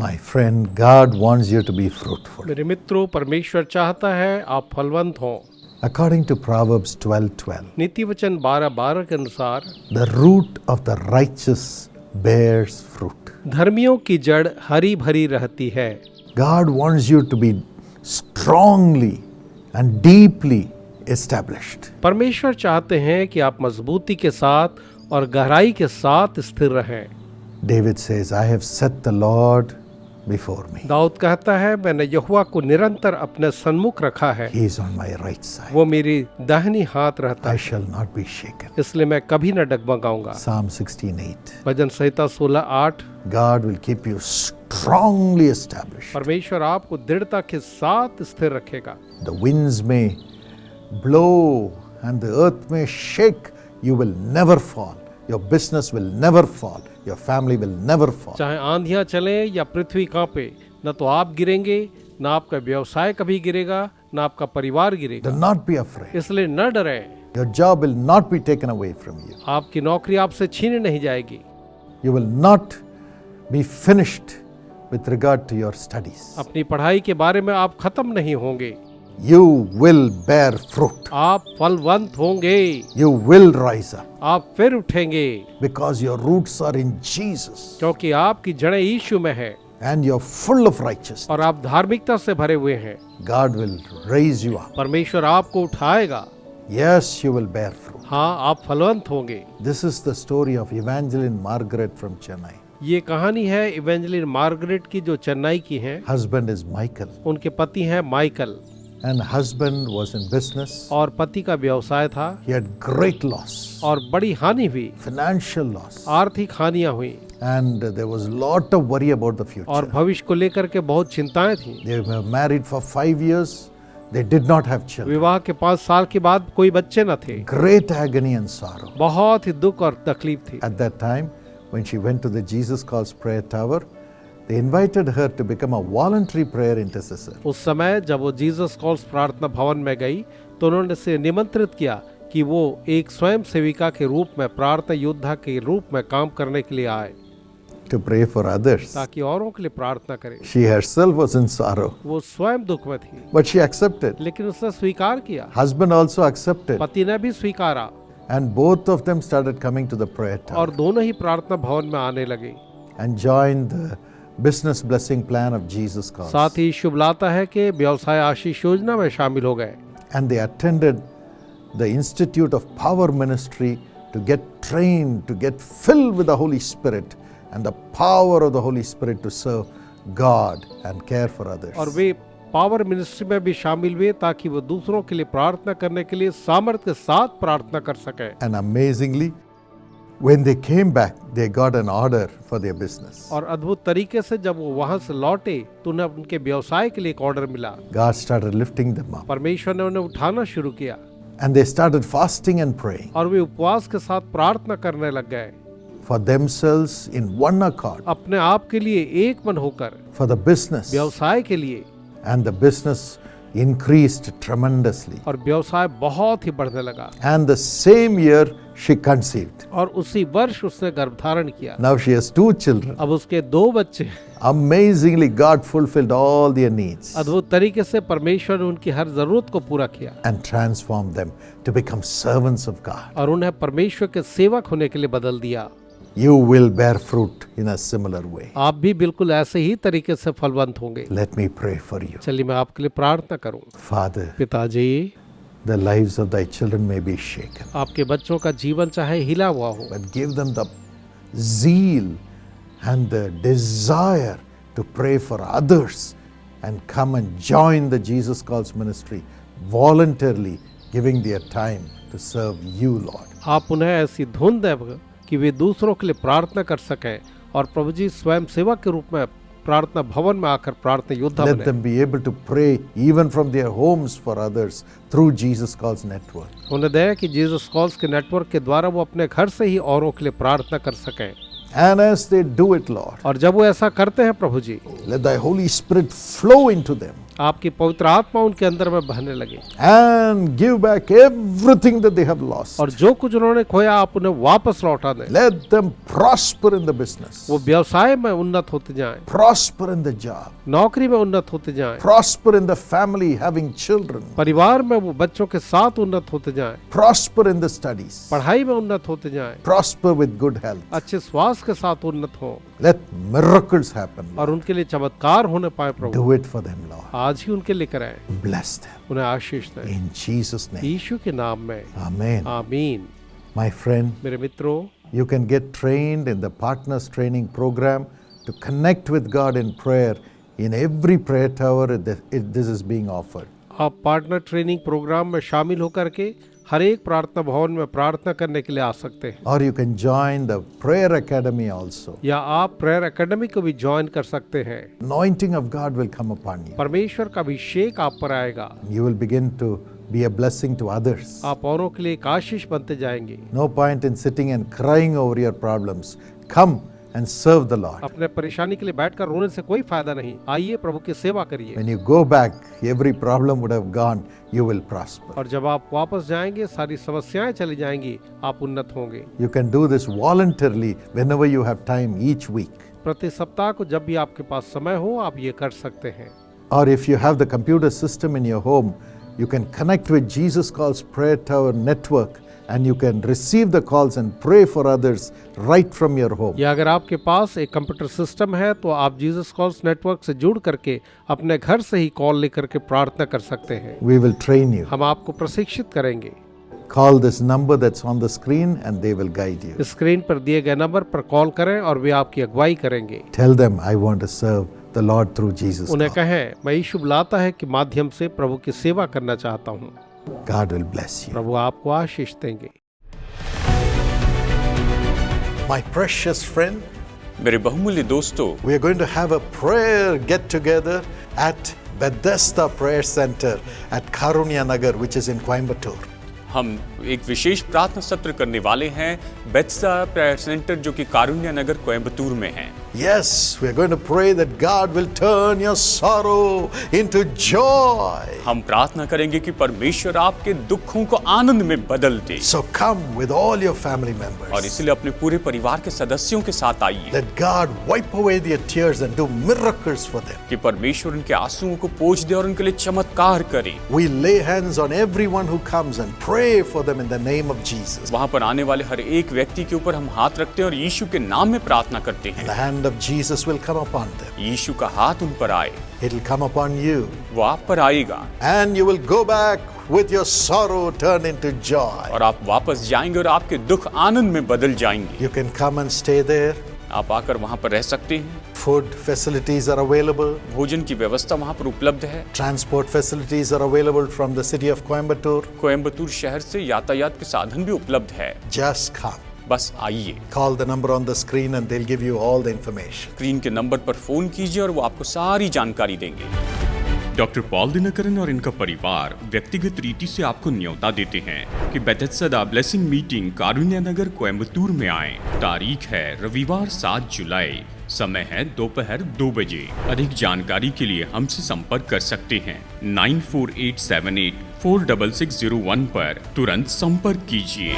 My friend, God wants you to be fruitful. मेरे मित्रों, परमेश्वर चाहता है आप फलवंत हों। According to Proverbs 12:12, नीति वचन 12:12 के अनुसार the root of the righteous bears fruit. धर्मियों की जड़ हरी भरी रहती है। God wants you to be strongly and deeply established. परमेश्वर चाहते हैं कि आप मजबूती के साथ और गहराई के साथ स्थिर रहें। David says, I have set the Lord before me. Dawood कहता है, मैंने यहोवा को निरंतर अपने सन्मुख रखा है। He is on my right side. वो मेरी दाहिनी हाथ रहता I है, shall not be shaken. इसलिए मैं कभी न डगमगाऊंगा। Psalm 16:8. Bhajan Samhita 16:8। God will keep you strongly established. परमेश्वर आपको दृढ़ता के साथ स्थिर रखेगा। The winds may blow and the earth may shake, you will never fall. Your business will never fall. Your family will never fall. चाहे आंधियां चलें या पृथ्वी कांपे, न तो आप गिरेंगे, न आपका व्यवसाय कभी गिरेगा, न आपका परिवार गिरेगा। Do not be afraid. इसलिए न डरें, Your job will not be taken away from you. आपकी नौकरी आपसे छीनी नहीं जाएगी। You will not be finished with regard to your studies. अपनी पढ़ाई के बारे में आप खत्म नहीं होंगे। You will bear fruit. आप फलवंत होंगे, You will rise up आप फिर उठेंगे, because your roots are in Jesus क्योंकि आपकी जड़ें यीशु में है and you're full of righteousness. और आप धार्मिकता से भरे हुए हैं। God will raise you up. परमेश्वर आपको उठाएगा। Yes, you will bear fruit. हाँ, आप फलवंत होंगे। This is the story of Evangeline Margaret from Chennai. ये कहानी है इवेंजेलिन मार्गरेट की, जो चेन्नई की हैं। Husband is Michael उनके पति हैं Michael and husband was in business. और पति का व्यवसाय था He had great loss, और बड़ी हानि हुई, financial loss, आर्थिक हानियां हुई and there was lot of worry about the future. और भविष्य को लेकर के बहुत चिंताएं थी। They were married for 5 years. They did not have children. विवाह के 5 साल के बाद कोई बच्चे न थे। Great agony and sorrow. बहुत ही दुख और तकलीफ थी। At that time, when she went to the Jesus Calls Prayer Tower, they invited her to become a voluntary prayer intercessor. उस समय जब वो जीसस कॉल्स प्रार्थना भवन में गई तो उन्होंने उसे निमंत्रित किया कि वो एक स्वयं सेविका के रूप में, प्रार्थना योद्धा के रूप में काम करने के लिए आए, To pray for others. ताकि औरों के लिए प्रार्थना करे। She herself was in sorrow, वो स्वयं दुख में थी, but she accepted. लेकिन उसने स्वीकार किया। Husband also accepted. पति ने भी स्वीकारा And both of them started coming to the prayer tower और दोनों ही प्रार्थना भवन में आने लगे। and joined the business blessing plan of Jesus Calls. साथ ही शुभ लाता है कि व्यवसाय आशीष योजना में शामिल हो गए And they attended the Institute of Power Ministry to get trained, to get filled with the Holy Spirit and the power of the Holy Spirit to serve God and care for others. और वे power ministry में भी शामिल हुए ताकि वो दूसरों के लिए प्रार्थना करने के लिए सामर्थ्य के साथ प्रार्थना कर सके। And amazingly, when they came back, they got an order for their business. और अद्भुत तरीके से जब वो वहां से लौटे तो उन्हें उनके व्यवसाय के लिए एक ऑर्डर मिला। God started lifting them up. परमेश्वर ने उन्हें उठाना शुरू किया And they started fasting and praying और वे उपवास के साथ प्रार्थना करने लग गए, for themselves in one accord, अपने आप के लिए एक मन होकर, for the business. व्यवसाय के लिए। And the business increased tremendously. और व्यवसाय बहुत ही बढ़ने लगा And the same year she conceived. और उसी वर्ष उसने गर्भधारण किया। Now she has 2 children. अब उसके 2 बच्चे। Amazingly, God fulfilled all their needs अद्भुत तरीके से परमेश्वर ने उनकी हर जरूरत को पूरा किया and transformed them to become servants of God. और उन्हें परमेश्वर के सेवक होने के लिए बदल दिया। You will bear fruit in a similar way. आप भी बिल्कुल ऐसे ही तरीके से फलवंत होंगे। Let me pray for you. चलिए मैं आपके लिए प्रार्थना करूं। Father, पिताजी, the lives of thy children may be shaken, आपके बच्चों का जीवन चाहे हिला हुआ हो, but give them the zeal and the desire to pray for others and come and join the Jesus Calls ministry voluntarily, giving their time to serve you, Lord. आप उन्हें ऐसी धुन दें कि वे दूसरों के लिए प्रार्थना कर सकें और प्रभु जी स्वयं सेवक के रूप में प्रार्थना भवन में आकर प्रार्थना योद्धा Let बने। them be able to pray even from their homes for others through Jesus Calls network. उन्हें दें कि जीसस कॉल्स के नेटवर्क के द्वारा वो अपने घर से ही औरों के लिए प्रार्थना कर सकें। And as they do it, Lord, और जब वो ऐसा करते हैं प्रभु जी, let thy Holy Spirit flow into them आपकी पवित्र आत्मा उनके अंदर में बहने लगे and give back everything that they have lost. और जो कुछ उन्होंने खोया आप उन्हें वापस लौटा दें। Let them prosper in the business, वो व्यवसाय में उन्नत होते जाएं, prosper in the job, नौकरी में उन्नत होते जाएं, prosper in the family having children, परिवार में वो बच्चों के साथ उन्नत होते जाएं, prosper in the studies, पढ़ाई में उन्नत होते जाएं, prosper with good health. अच्छे स्वास्थ्य के साथ उन्नत हो Let miracles happen. और उनके लिए चमत्कार होने पाए प्रभु। Do it for them, Lord. आज ही उनके लिए कराएं, Bless them. उन्हें आशीष दें In Jesus' name. यीशु के नाम में, Amen. आमीन। My friend, मेरे मित्रों, you can get trained in the Partners Training Program to connect with God in prayer. In every prayer tower, this is being offered. आप partner training programme में शामिल होकर के हर एक प्रार्थना भवन में प्रार्थना करने के लिए आ सकते हैं, Or you can join the Prayer Academy also. या आप प्रेयर एकेडमी को भी ज्वाइन कर सकते हैं। Anointing of God will come upon you. परमेश्वर का अभिषेक आप पर आएगा, You will begin to be a blessing to others. आप औरों के लिए एक आशीष बनते जाएंगे। No point in sitting and crying over your problems. Come and serve the Lord. अपने परेशानी के लिए बैठकर रोने से कोई फायदा नहीं, आइए प्रभु की सेवा करिए। When you go back, every problem would have gone. You will prosper. और जब आप वापस जाएंगे सारी समस्याएं चली जाएंगी, आप उन्नत होंगे। You can do this voluntarily whenever you have time each week. प्रति सप्ताह को जब भी आपके पास समय हो आप ये कर सकते हैं। Or if you have the computer system in your home, you can connect with Jesus Calls Prayer Tower network and you can receive the calls and pray for others right from your home. या अगर आपके पास एक computer system है तो आप Jesus calls network से जुड़ करके अपने घर से ही कॉल लेकर के प्रार्थना कर सकते हैं। We will train you. हम आपको प्रशिक्षित करेंगे। Call this number that's on the screen and they will guide you. Screen पर दिए गए नंबर पर कॉल करें और वे आपकी अगुवाई करेंगे। Tell them, I want to serve the Lord through Jesus. उन्हें Call. कहें, मैं यीशु बुलाता है कि माध्यम से प्रभु की सेवा करना चाहता हूँ। God will bless you. प्रभु आपको आशीष देंगे। My precious friend, मेरे बहुमूल्य दोस्तों, we are going to have a prayer get together at Bethesda Prayer Center at Karunya Nagar, which is in Coimbatore. हम एक विशेष प्रार्थना सत्र करने वाले हैं बेथेस्दा प्रेयर सेंटर जो कि कारुण्य नगर कोयम्बतूर में है। Yes, we are going to pray that God will turn your sorrow into joy. हम प्रार्थना करेंगे कि परमेश्वर आपके दुखों को आनंद में बदल दे। So come with all your family members. और इसलिए अपने पूरे परिवार के सदस्यों के साथ आइए। Let God wipe away their tears and do miracles for them. कि परमेश्वर उनके आंसुओं को पोंछ दे और उनके लिए चमत्कार करे। We lay hands on everyone who comes and pray for them in the name of Jesus. वहाँ पर आने वाले हर एक व्यक्ति के ऊपर हम हाथ रखते हैं और यीशु के नाम में प्रार्थना करते The हैं। hand of Jesus will come upon them. यीशु का हाथ उन पर आए, It will come upon you. वो आप पर आएगा And you will go back with your sorrow turned into joy. और आप वापस जाएंगे और आपके दुख आनंद में बदल जाएंगे। You can come and stay there. आप आकर वहाँ पर रह सकते हैं। Food facilities are available. भोजन की व्यवस्था वहाँ पर उपलब्ध है। Transport facilities are available from the city of Coimbatore. Coimbatore शहर से यातायात के साधन भी उपलब्ध है। Just come. बस आइए, Call the number on the screen and they'll give you all the information. Screen के नंबर पर फोन कीजिए और वो आपको सारी जानकारी देंगे। डॉक्टर पॉल दिनकरन और इनका परिवार व्यक्तिगत रीति से आपको न्योता देते हैं कि बेथेस्दा ब्लेसिंग मीटिंग कारुण्य नगर कोयम्बतूर में आएं। तारीख है रविवार 7 जुलाई, समय है दोपहर 2 बजे। अधिक जानकारी के लिए हमसे संपर्क कर सकते हैं 9487846601 पर तुरंत संपर्क कीजिए।